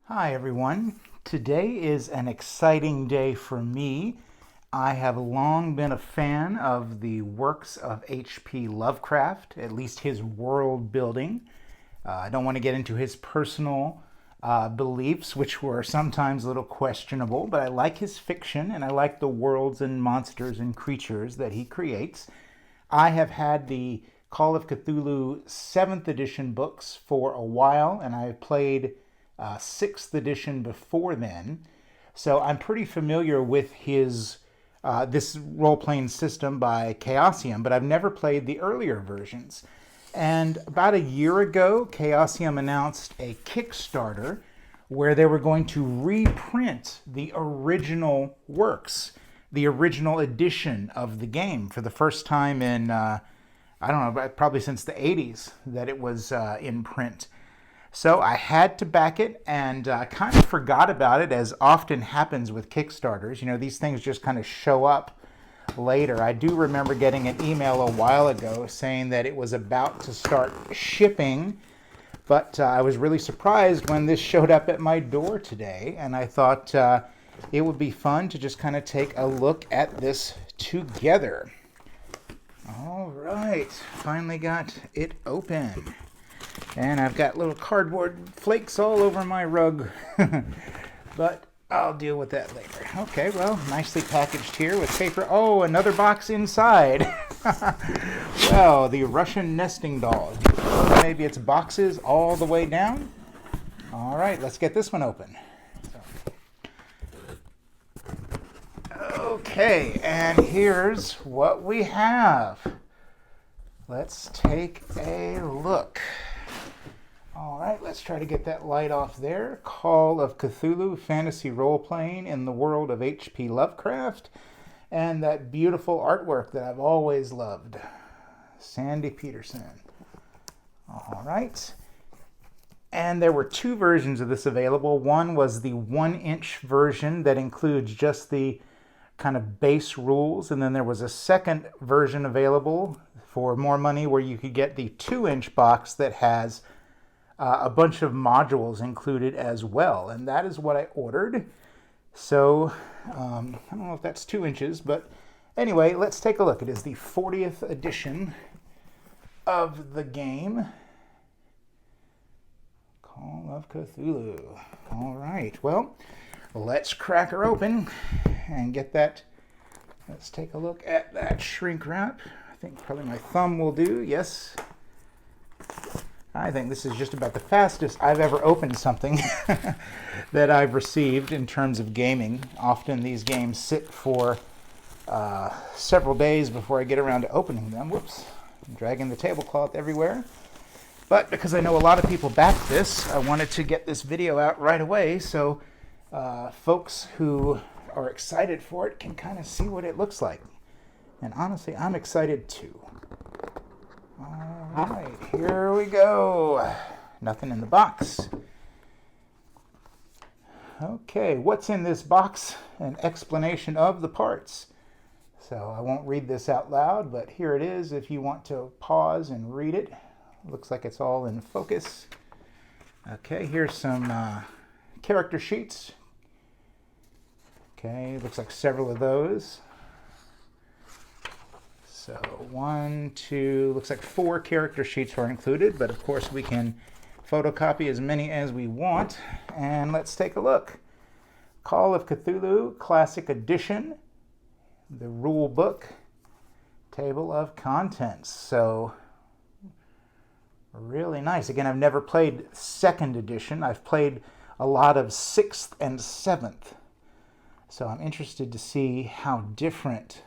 Hi everyone. Today is an exciting day for me. I have long been a fan of the works of H.P. Lovecraft, at least his world building. I don't want to get into his personal beliefs, which were sometimes a little questionable, but I like his fiction and I like the worlds and monsters and creatures that he creates. I have had the Call of Cthulhu 7th edition books for a while, and I played 6th edition before then. So I'm pretty familiar with his this role-playing system by Chaosium, but I've never played the earlier versions. And about a year ago, Chaosium announced a Kickstarter where they were going to reprint the original works, the original edition of the game for the first time in, I don't know, probably since the 80s that it was in print. So I had to back it and kind of forgot about it, as often happens with Kickstarters. You know, these things just kind of show up later. I do remember getting an email a while ago saying that it was about to start shipping, but I was really surprised when this showed up at my door today, and I thought it would be fun to just kind of take a look at this together. All right, finally got it open. And I've got little cardboard flakes all over my rug, but I'll deal with that later. Okay, well, nicely packaged here with paper. Oh, another box inside. Well, the Russian nesting doll. Maybe it's boxes all the way down. All right, let's get this one open. Okay, and here's what we have. Let's take a look. All right, let's try to get that light off there. Call of Cthulhu Fantasy Role-Playing in the World of H.P. Lovecraft. And that beautiful artwork that I've always loved. Sandy Peterson. All right. And there were two versions of this available. One was the 1-inch version that includes just the kind of base rules. And then there was a second version available for more money where you could get the 2-inch box that has a bunch of modules included as well, and that is what I ordered. So I don't know if that's 2 inches, but anyway, let's take a look. It is the 40th edition of the game, Call of Cthulhu. All right, well, let's crack her open and get that. Let's take a look at that shrink wrap. I think probably my thumb will do. Yes. I think this is just about the fastest I've ever opened something that I've received in terms of gaming. Often these games sit for several days before I get around to opening them. Whoops, I'm dragging the tablecloth everywhere. But because I know a lot of people backed this, I wanted to get this video out right away so folks who are excited for it can kind of see what it looks like. And honestly, I'm excited too. All right, here we go. Nothing in the box. Okay, what's in this box? An explanation of the parts. So I won't read this out loud, but here it is if you want to pause and read it. Looks like it's all in focus. Okay, here's some character sheets. Okay, looks like several of those. So 1, 2, looks like 4 character sheets are included, but of course we can photocopy as many as we want. And let's take a look. Call of Cthulhu Classic Edition, the rule book, table of contents. So really nice. Again, I've never played 2nd edition. I've played a lot of 6th and 7th. So I'm interested to see how different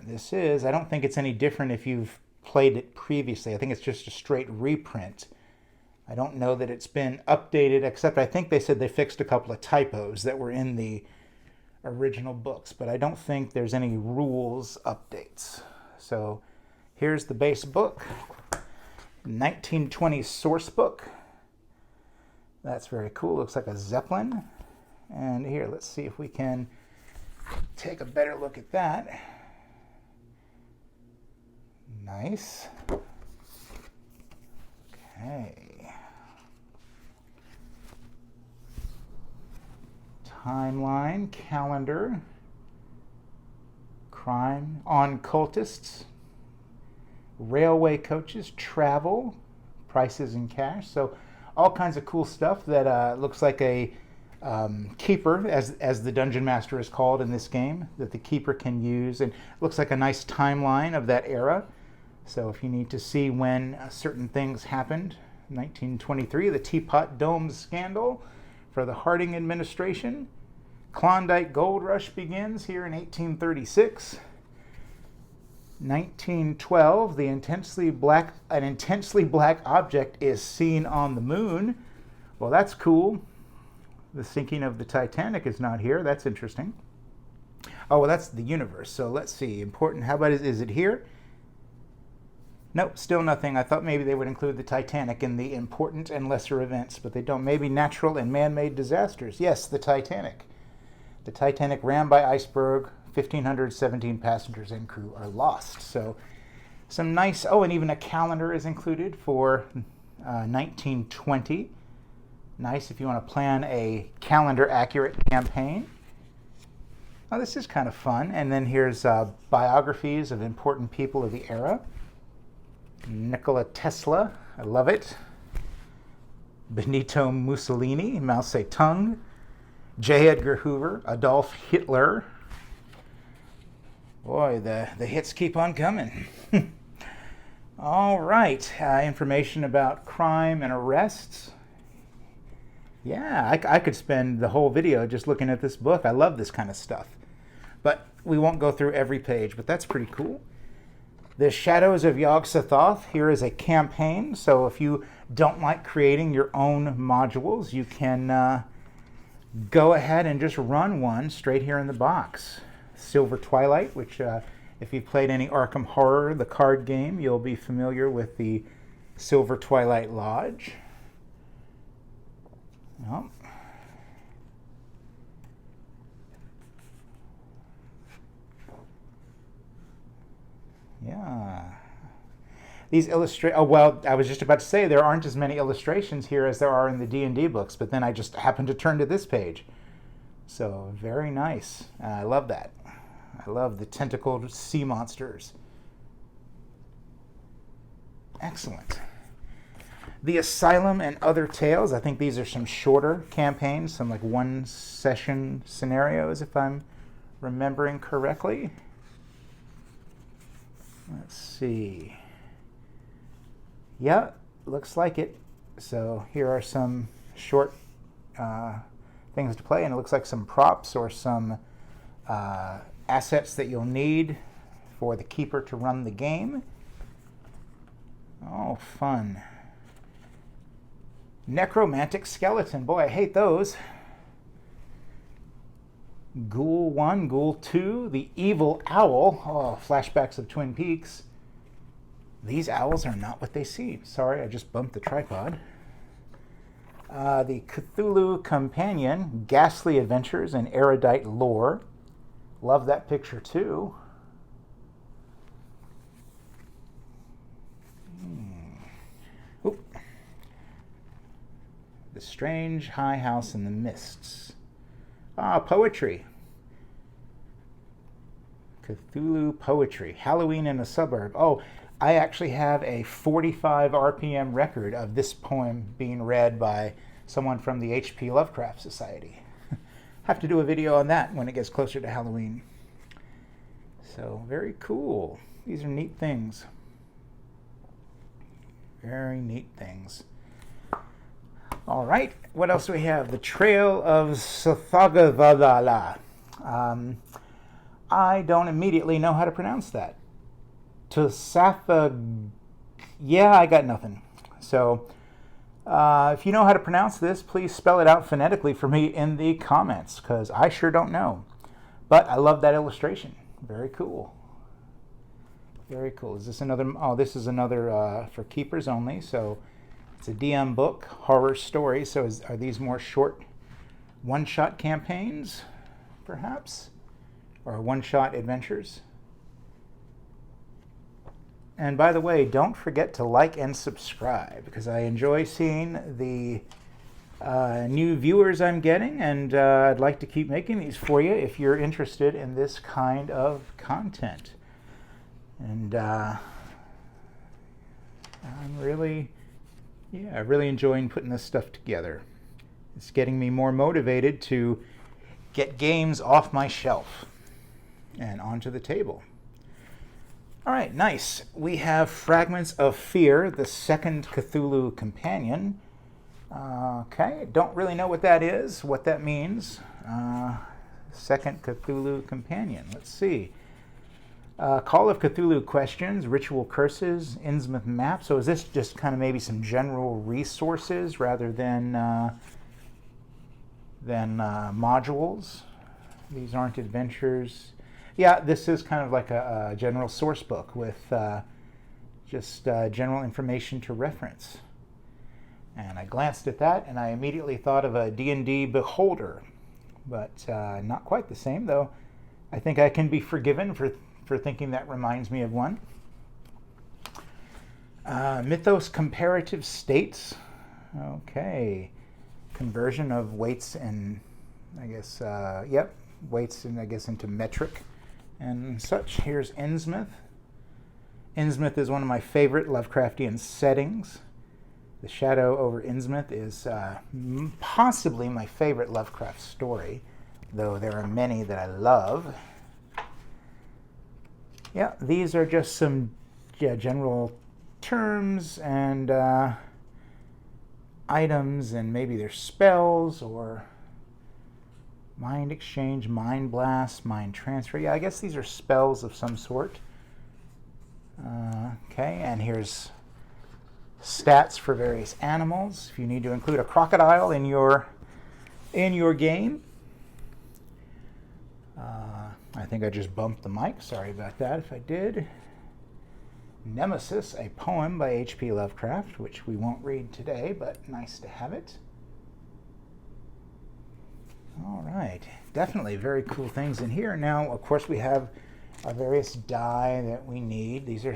this is. I don't think it's any different if you've played it previously. I think it's just a straight reprint. I don't know that it's been updated, except I think they said they fixed a couple of typos that were in the original books, but I don't think there's any rules updates. So here's the base book, 1920 source book. That's very cool. Looks like a Zeppelin. And here, let's see if we can take a better look at that. Nice. Okay. timeline, calendar, crime, on cultists, railway coaches, travel, prices and cash. So all kinds of cool stuff that looks like a keeper, as the dungeon master is called in this game, that the keeper can use, and looks like a nice timeline of that era. So if you need to see when certain things happened, 1923, the Teapot Dome scandal for the Harding administration. Klondike Gold Rush begins here in 1836. 1912, an intensely black object is seen on the moon. Well, that's cool. The sinking of the Titanic is not here. That's interesting. Oh, well, that's the universe. So let's see. Important. How about is it here? Nope, still nothing. I thought maybe they would include the Titanic in the important and lesser events, but they don't. Maybe natural and man-made disasters. Yes, the Titanic. The Titanic ran by iceberg. 1,517 passengers and crew are lost. So some nice, and even a calendar is included for 1920. Nice if you want to plan a calendar-accurate campaign. Oh, this is kind of fun. And then here's biographies of important people of the era. Nikola Tesla, I love it. Benito Mussolini, Mao Zedong. J. Edgar Hoover, Adolf Hitler. Boy, the hits keep on coming. All right, information about crime and arrests. Yeah, I could spend the whole video just looking at this book. I love this kind of stuff. But we won't go through every page, but that's pretty cool. The Shadows of Yog-Sothoth. Here is a campaign. So if you don't like creating your own modules, you can go ahead and just run one straight here in the box. Silver Twilight, which if you've played any Arkham Horror, the card game, you'll be familiar with the Silver Twilight Lodge. Oh. Yeah. These well, I was just about to say there aren't as many illustrations here as there are in the D&D books, but then I just happened to turn to this page. So, very nice. I love that. I love the tentacled sea monsters. Excellent. The Asylum and Other Tales. I think these are some shorter campaigns, some like one-session scenarios, if I'm remembering correctly. Let's see. Yeah, looks like it. So here are some short things to play, and it looks like some props or some assets that you'll need for the keeper to run the game. Oh, fun. Necromantic Skeleton. Boy, I hate those. Ghoul 1, Ghoul 2, the Evil Owl. Oh, flashbacks of Twin Peaks. These owls are not what they seem. Sorry, I just bumped the tripod. The Cthulhu Companion, Ghastly Adventures and Erudite Lore. Love that picture too. Oop. The Strange High House in the Mists. Poetry. Cthulhu Poetry. Halloween in a Suburb. Oh, I actually have a 45 RPM record of this poem being read by someone from the H.P. Lovecraft Society. Have to do a video on that when it gets closer to Halloween. So, very cool. These are neat things. Very neat things. All right, what else do we have? The Trail of Sothagavala. I don't immediately know how to pronounce that. Yeah, I got nothing. So, if you know how to pronounce this, please spell it out phonetically for me in the comments, because I sure don't know. But I love that illustration. Very cool. Very cool. Is this another? Oh, this is another for keepers only. So it's a DM book, horror story. So are these more short one-shot campaigns, perhaps? Or one-shot adventures? And by the way, don't forget to like and subscribe, because I enjoy seeing the new viewers I'm getting, and I'd like to keep making these for you if you're interested in this kind of content. And I'm really enjoying putting this stuff together. It's getting me more motivated to get games off my shelf and onto the table. All right, nice. We have Fragments of Fear, the second Cthulhu Companion. Okay, don't really know what that is, what that means. Second Cthulhu Companion. Let's see. Call of Cthulhu questions, ritual curses, Innsmouth map. So is this just kind of maybe some general resources rather than modules? These aren't adventures. Yeah, this is kind of like a general source book with just general information to reference. And I glanced at that, and I immediately thought of a D&D Beholder, but not quite the same, though. I think I can be forgiven for thinking that reminds me of one. Mythos Comparative States. Okay. Conversion of weights and, I guess, weights and I guess into metric and such. Here's Innsmouth. Innsmouth is one of my favorite Lovecraftian settings. The Shadow over Innsmouth is possibly my favorite Lovecraft story, though there are many that I love. Yeah, these are just some general terms and items, and maybe they're spells or mind exchange, mind blast, mind transfer. Yeah, I guess these are spells of some sort. Okay, and here's stats for various animals. If you need to include a crocodile in your game. I think I just bumped the mic. Sorry about that if I did. Nemesis, a poem by H.P. Lovecraft, which we won't read today, but nice to have it. All right, definitely very cool things in here. Now, of course, we have our various die that we need. These are,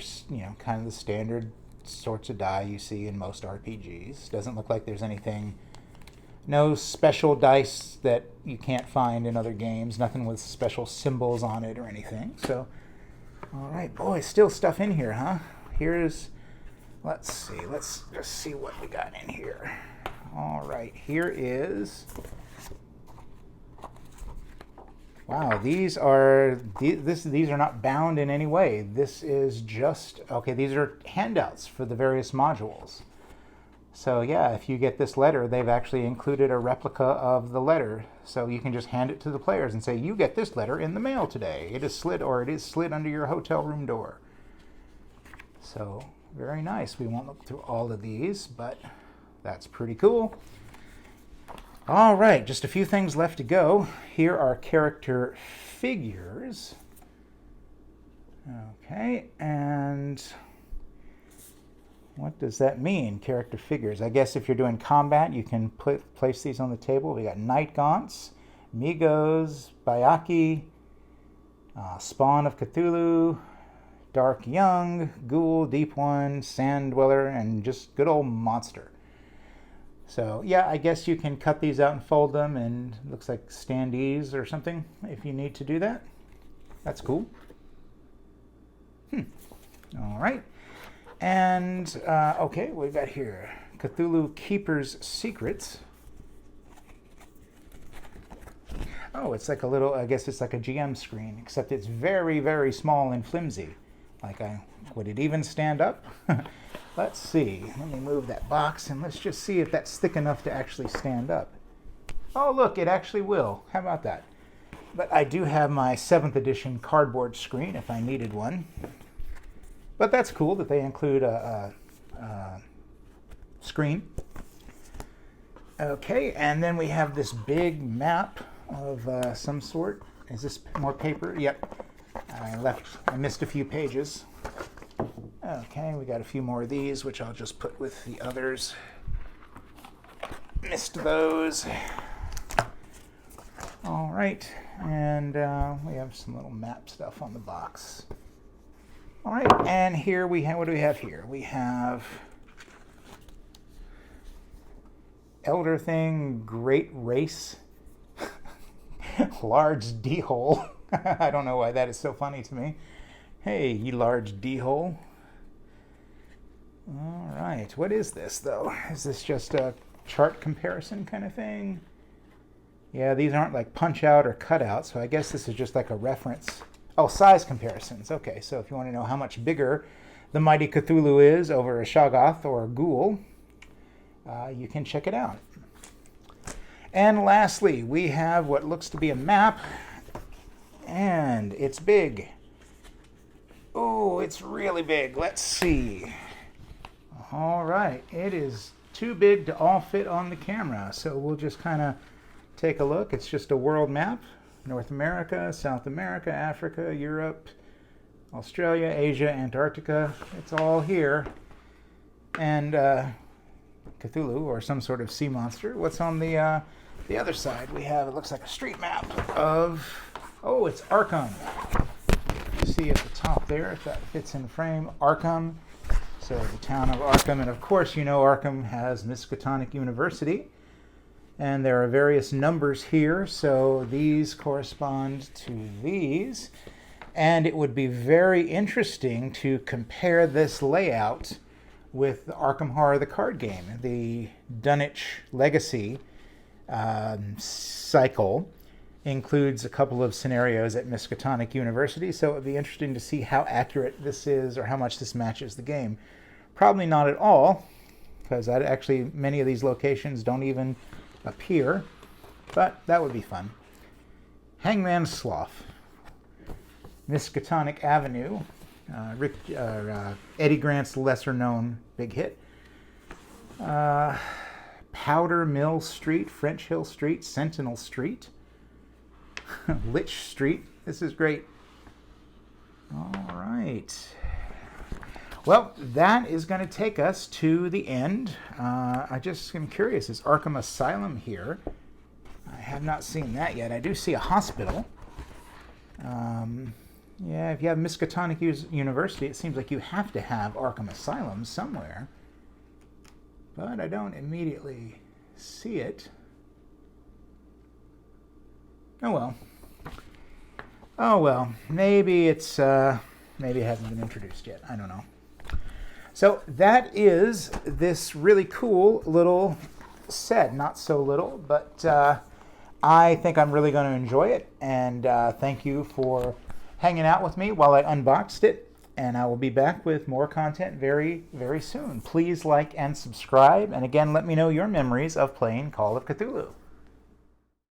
kind of the standard sorts of die you see in most RPGs. Doesn't look like there's anything, no special dice that you can't find in other games. Nothing with special symbols on it or anything. So, all right, boy, still stuff in here, huh? Let's just see what we got in here. All right, here is, wow, these are not bound in any way. This is just, okay, these are handouts for the various modules. So yeah, if you get this letter, they've actually included a replica of the letter. So you can just hand it to the players and say, you get this letter in the mail today. It is slid under your hotel room door. So very nice. We won't look through all of these, but that's pretty cool. All right, just a few things left to go. Here are character figures. Okay, and what does that mean, character figures? I guess if you're doing combat, you can place these on the table. We got Night Gaunts, Migos, Bayaki, Spawn of Cthulhu, Dark Young, Ghoul, Deep One, Sand Dweller, and just good old Monster. So yeah, I guess you can cut these out and fold them, and it looks like standees or something if you need to do that. That's cool. All right. And, okay, what we got here? Cthulhu Keeper's Secrets. Oh, it's like a little, I guess it's like a GM screen, except it's very, very small and flimsy. Would it even stand up? Let's see. Let me move that box, and let's just see if that's thick enough to actually stand up. Oh, look, it actually will. How about that? But I do have my 7th edition cardboard screen if I needed one. But that's cool that they include a screen. Okay, and then we have this big map of some sort. Is this more paper? Yep. I missed a few pages. Okay, we got a few more of these, which I'll just put with the others. Missed those. All right, and we have some little map stuff on the box. All right, and here we have, what do we have here? We have elder thing, great race, large D-hole. I don't know why that is so funny to me. Hey, you large D-hole. All right, what is this though? Is this just a chart comparison kind of thing? Yeah, these aren't like punch out or cut out, so I guess this is just like a reference. Oh, size comparisons. Okay, so if you want to know how much bigger the mighty Cthulhu is over a Shoggoth or a Ghoul, you can check it out. And lastly, we have what looks to be a map, and it's big. Oh, it's really big. Let's see. All right, it is too big to all fit on the camera, so we'll just kind of take a look. It's just a world map. North America, South America, Africa, Europe, Australia, Asia, Antarctica. It's all here. And Cthulhu, or some sort of sea monster. What's on the other side? We have, it looks like a street map of, oh, it's Arkham. You see at the top there, if that fits in frame, Arkham. So the town of Arkham, and of course you know Arkham has Miskatonic University, and there are various numbers here, so these correspond to these, and it would be very interesting to compare this layout with Arkham Horror the card game. The Dunwich Legacy cycle includes a couple of scenarios at Miskatonic University, so it would be interesting to see how accurate this is or how much this matches the game. Probably not at all, because actually many of these locations don't even appear, but that would be fun. Hangman's Slough, Miskatonic Avenue, Eddie Grant's lesser-known big hit. Powder Mill Street, French Hill Street, Sentinel Street, Lich Street. This is great. All right. Well, that is going to take us to the end. I just am curious, is Arkham Asylum here? I have not seen that yet. I do see a hospital. Yeah, if you have Miskatonic University, it seems like you have to have Arkham Asylum somewhere. But I don't immediately see it. Oh well. Oh well. Maybe it's maybe it hasn't been introduced yet. I don't know. So that is this really cool little set. Not so little, but I think I'm really going to enjoy it. And thank you for hanging out with me while I unboxed it. And I will be back with more content very, very soon. Please like and subscribe. And again, let me know your memories of playing Call of Cthulhu.